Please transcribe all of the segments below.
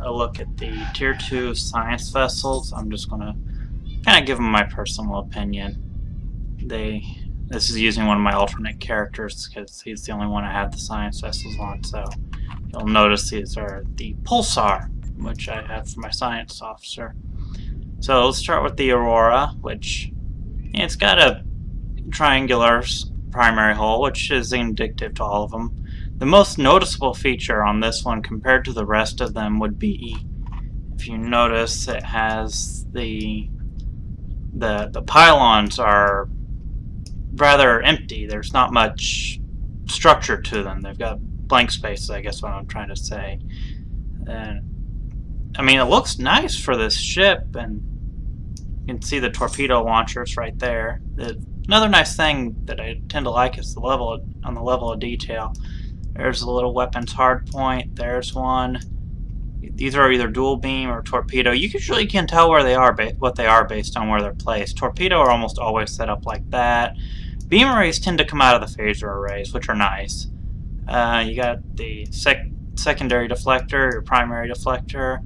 a look at the Tier 2 science vessels. I'm just going to kind of give them my personal opinion. This is using one of my alternate characters because he's the only one I have the science vessels on, so you'll notice these are the Quasar, which I have for my science officer. So let's start with the Aurora, which it's got a triangular primary hull, which is indicative to all of them. The most noticeable feature on this one compared to the rest of them would be, if you notice, it has the pylons are rather empty. There's not much structure to them. They've got blank spaces, I guess what I'm trying to say. And I mean, it looks nice for this ship, and you can see the torpedo launchers right there. Another nice thing that I tend to like is the level of detail. There's a little weapons hardpoint. There's one. These are either dual beam or torpedo. You usually can tell where they are, what they are based on where they're placed. Torpedo are almost always set up like that. Beam arrays tend to come out of the phaser arrays, which are nice. You got the secondary deflector, your primary deflector,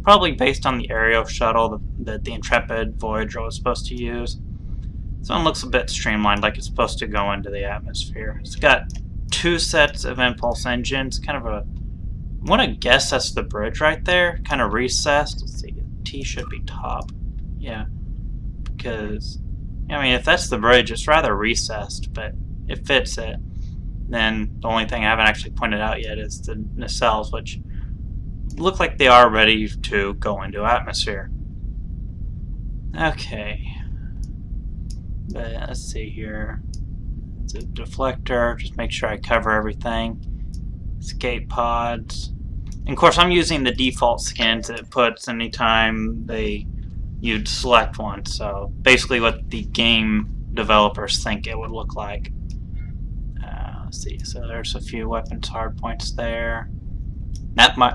probably based on the aerial shuttle that the Intrepid Voyager was supposed to use. This one looks a bit streamlined, like it's supposed to go into the atmosphere. It's got 2 sets of impulse engines, kind of a... I want to guess that's the bridge right there, kind of recessed. Let's see, T should be top. Yeah, because, I mean, if that's the bridge, it's rather recessed, but it fits it. Then the only thing I haven't actually pointed out yet is the nacelles, which look like they are ready to go into atmosphere. Okay. But let's see here. It's a deflector, just make sure I cover everything. Escape pods. And of course, I'm using the default skins it puts anytime you'd select one. So basically, what the game developers think it would look like. Let's see. So there's a few weapons hardpoints there.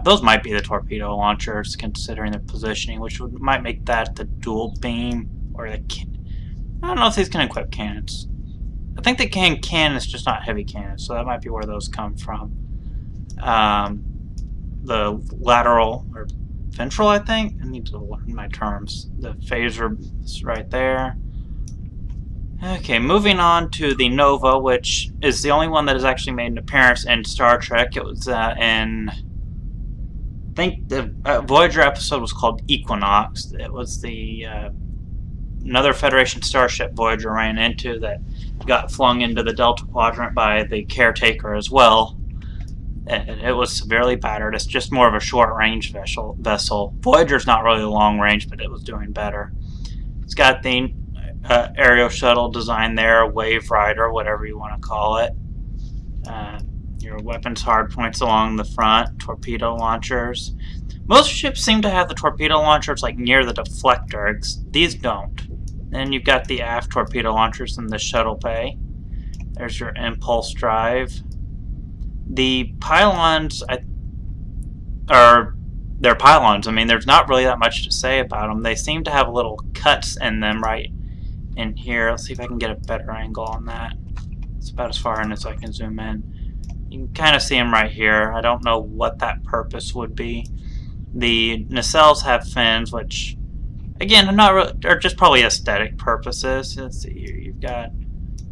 Those might be the torpedo launchers, considering their positioning, which might make that the dual beam or the. I don't know if these can equip cannons. I think they can cannons, just not heavy cannons. So that might be where those come from. The lateral or ventral, I think. I need to learn my terms. The phaser is right there. Okay, moving on to the Nova, which is the only one that has actually made an appearance in Star Trek. It was in... I think the Voyager episode was called Equinox. It was the another Federation starship Voyager ran into that got flung into the Delta Quadrant by the Caretaker as well. It was severely battered. It's just more of a short-range vessel. Voyager's not really long range, but it was doing better. It's got the aerial shuttle design there, Wave Rider, whatever you want to call it. Your weapons hardpoints along the front, torpedo launchers. Most ships seem to have the torpedo launchers like near the deflector. These don't. Then you've got the aft torpedo launchers in the shuttle bay. There's your impulse drive. The pylons they're pylons. I mean, there's not really that much to say about them. They seem to have little cuts in them right in here. Let's see if I can get a better angle on that. It's about as far in as I can zoom in. You can kind of see them right here. I don't know what that purpose would be. The nacelles have fins, which, again, are just probably aesthetic purposes. Let's see here. You've got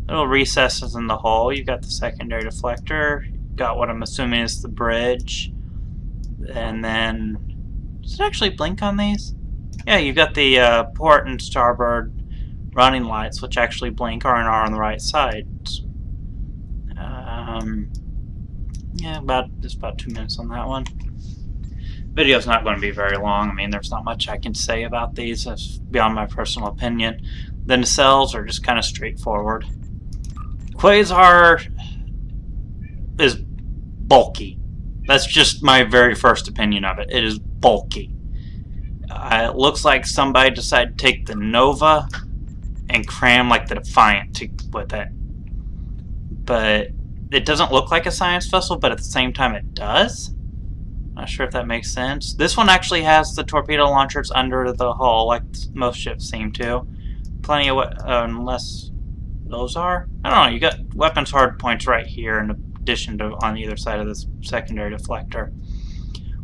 little recesses in the hull. You've got the secondary deflector. You've got what I'm assuming is the bridge. And then, does it actually blink on these? Yeah, you've got the port and starboard running lights, which actually blink R and R on the right side. Yeah, just about 2 minutes on that one. Video's not going to be very long. I mean, there's not much I can say about these. That's beyond my personal opinion. The nacelles are just kind of straightforward. Quasar is bulky. That's just my very first opinion of it. It is bulky. It looks like somebody decided to take the Nova and cram like the Defiant with it. But it doesn't look like a science vessel, but at the same time it does. Not sure if that makes sense. This one actually has the torpedo launchers under the hull, like most ships seem to. Plenty of unless those are. I don't know. You got weapons hardpoints right here, in addition to on either side of this secondary deflector.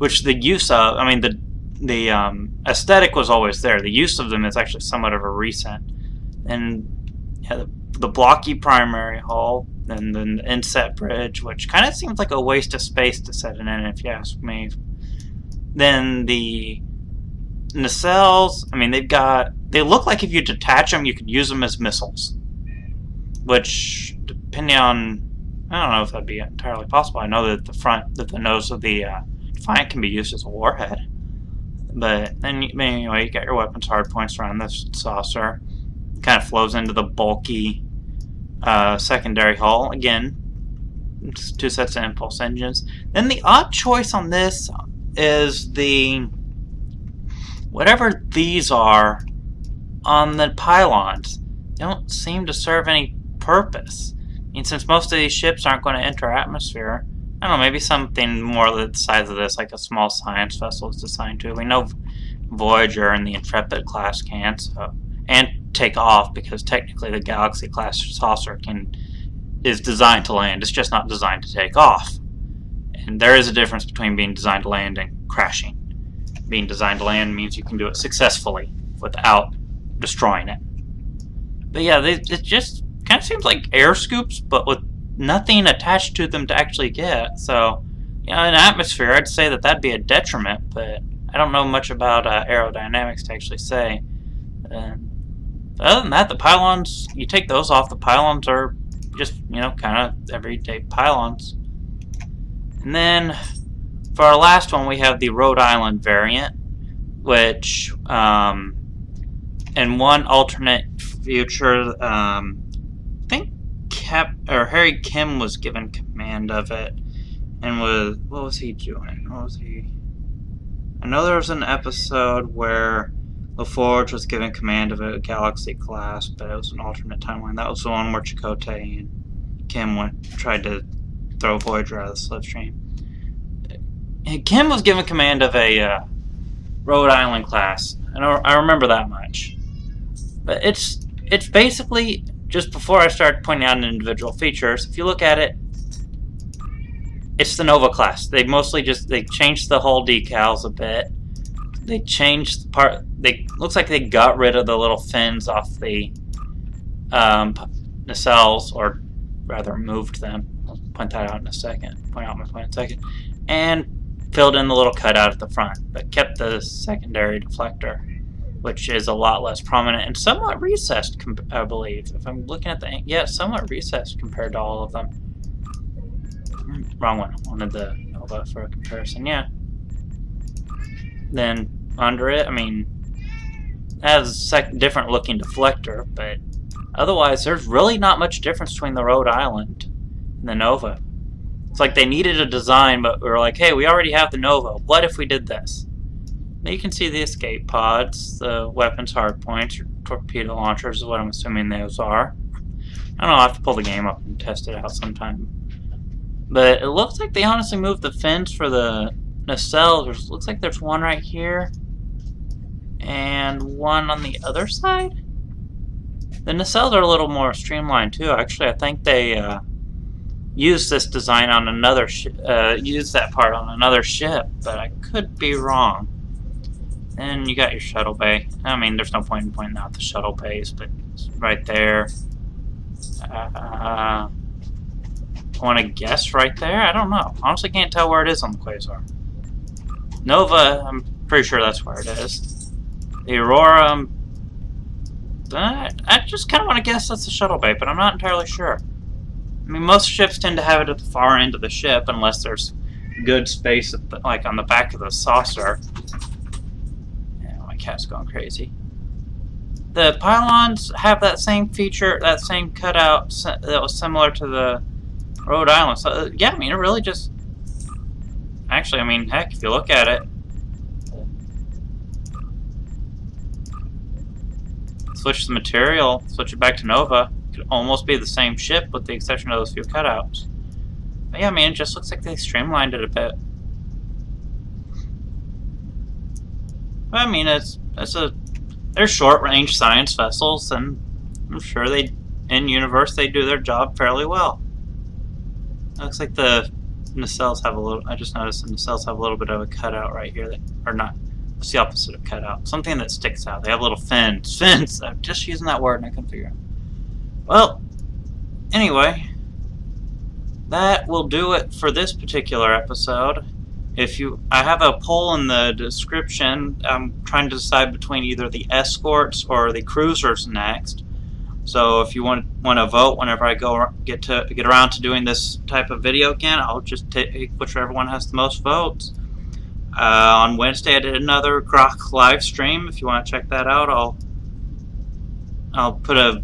which the use of, I mean, the aesthetic was always there. The use of them is actually somewhat of a recent. And yeah, the blocky primary hull, and then the inset bridge, which kind of seems like a waste of space to set it in, if you ask me. Then the nacelles, I mean, they look like if you detach them, you could use them as missiles. Which, depending on, I don't know if that'd be entirely possible. I know that the nose of the Defiant can be used as a warhead. But then, anyway, you got your weapons hardpoints around this saucer. It kind of flows into the bulky secondary hull. Again, it's 2 sets of impulse engines. Then the odd choice on this is the whatever these are on the pylons. They don't seem to serve any purpose. I mean, since most of these ships aren't going to enter atmosphere, I don't know, maybe something more the size of this, like a small science vessel, is designed to. We know Voyager and the Intrepid class can't, and take off, because technically the Galaxy class saucer is designed to land. It's just not designed to take off. And there is a difference between being designed to land and crashing. Being designed to land means you can do it successfully without destroying it. But yeah, it just kind of seems like air scoops, but with nothing attached to them to actually get. So, you know, in atmosphere, I'd say that that'd be a detriment, but I don't know much about aerodynamics to actually say. Other than that, the pylons, you take those off, the pylons are just, you know, kind of everyday pylons. And then, for our last one, we have the Rhode Island variant, which, in one alternate future, I think Harry Kim was given command of it, and what was he doing? I know there was an episode where LaForge was given command of a Galaxy class, but it was an alternate timeline. That was the one where Chakotay and Kim tried to throw Voyager out of the slipstream. And Kim was given command of a Rhode Island class. I remember that much. But it's basically, just before I start pointing out individual features, if you look at it, it's the Nova class. They mostly they changed the hull decals a bit. They changed the part. Looks like they got rid of the little fins off the nacelles, or rather moved them. I'll point that out in a second. Point out my point in a second. And filled in the little cutout at the front, but kept the secondary deflector, which is a lot less prominent and somewhat recessed, I believe. If I'm looking at somewhat recessed compared to all of them. Wrong one. Wanted the Nova for a comparison. Yeah. Then under it, I mean, it has a different looking deflector, but otherwise there's really not much difference between the Rhode Island and the Nova. It's like they needed a design, but we were like, hey, we already have the Nova. What if we did this? Now you can see the escape pods, the weapons hardpoints, or torpedo launchers is what I'm assuming those are. I don't know, I'll have to pull the game up and test it out sometime. But it looks like they honestly moved the fins for the nacelles. It looks like there's one right here and one on the other side. The nacelles are a little more streamlined too. Actually, I think they used this design on another used that part on another ship, but I could be wrong. And you got your shuttle bay. I mean, there's no point in pointing out the shuttle bays, but it's right there. I want to guess right there? I don't know. Honestly, can't tell where it is on the Quasar. Nova, I'm pretty sure that's where it is. The Aurora, I just kind of want to guess that's the shuttle bay, but I'm not entirely sure. I mean, most ships tend to have it at the far end of the ship, unless there's good space, like on the back of the saucer. Yeah, my cat's going crazy. The pylons have that same feature, that same cutout that was similar to the Rhode Island. So, yeah, I mean, it really just... Actually, I mean, heck, if you look at it... Switch the material, switch it back to Nova. It could almost be the same ship with the exception of those few cutouts. But yeah, I mean, it just looks like they streamlined it a bit. But, I mean, they're short-range science vessels, and I'm sure in universe they do their job fairly well. It looks like the nacelles have a little. I just noticed the nacelles have a little bit of a cutout right here. That, or not. It's the opposite of cutout. Something that sticks out. They have little fins. Fins. I'm just using that word and I couldn't figure it out. Well, anyway, that will do it for this particular episode. I have a poll in the description. I'm trying to decide between either the escorts or the cruisers next. So if you want to vote whenever I get around to doing this type of video again, I'll just take whichever one has the most votes. On Wednesday I did another Grok live stream. If you want to check that out, I'll put a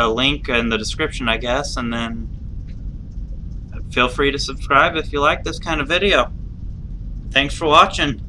link in the description, I guess, and then feel free to subscribe if you like this kind of video. Thanks for watching.